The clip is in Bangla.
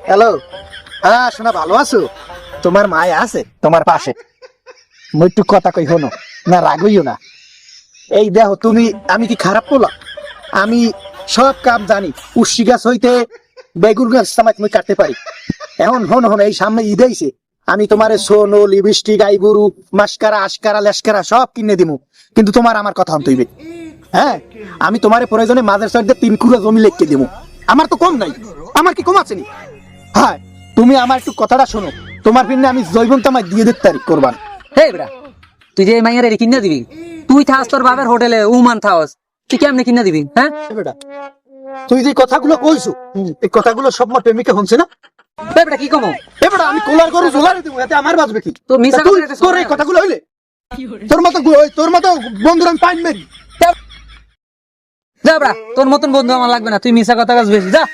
হ্যালো, হ্যাঁ শোনা, ভালো আছো? তোমার মায় আছে তোমার পাশে? মই একটু কথা কই, শোনো না, রাগইও না। এই দেখো তুমি, আমি কি খারাপ বললাম? আমি সব কাম জানি, উশি গাছ হইতে বেগুন গাছ সামাই তুমি কাটতে পারি। এখন হন হন, এই সামনে ঈদ আইছে, আমি তোমারে সোনো, লিপস্টিক, আইবুরু, মাস্কারা, আশকারা, লেশকারা সব কিনে দিমু, কিন্তু তোমার আমার কথা হন তৈবে। হ্যাঁ, আমি তোমার প্রয়োজনে মাঝের সাইডে 3 কুড়া জমি লিখে দিমু। আমার তো কম নাই, আমার কি কম আছে নি? হ্যাঁ, তুমি আমার একটু কথাটা শোনো, তোমার ফিরনে আমি জৈবন তামাই দিয়ে দিতে তারিখ করবান। হে বেটা, তুই যে মাইয়ারে কিনা দিবি, তুই থাস তোর বাবার হোটেলে উমান থাস, তুই কেমনে কিনা দিবি? হ্যাঁ বেটা, তুই যে কথাগুলো কইছো, এই কথাগুলো সব মোর প্রেমিকা শুনছে না? হে বেটা, কি কমো? এবারে আমি কোলার গরু জোগাড় দেবো, এতে আমার বাজবে কি? তো মিছা তুই কথা একটা তোর এই কথাগুলো হইলে তোর মতো বন্ধুরা আমি পাইন মেরি। যা বেটা, তোর মতন বন্ধু আমার লাগবে না, তুই মিছা কথা কাজ বেশি যা।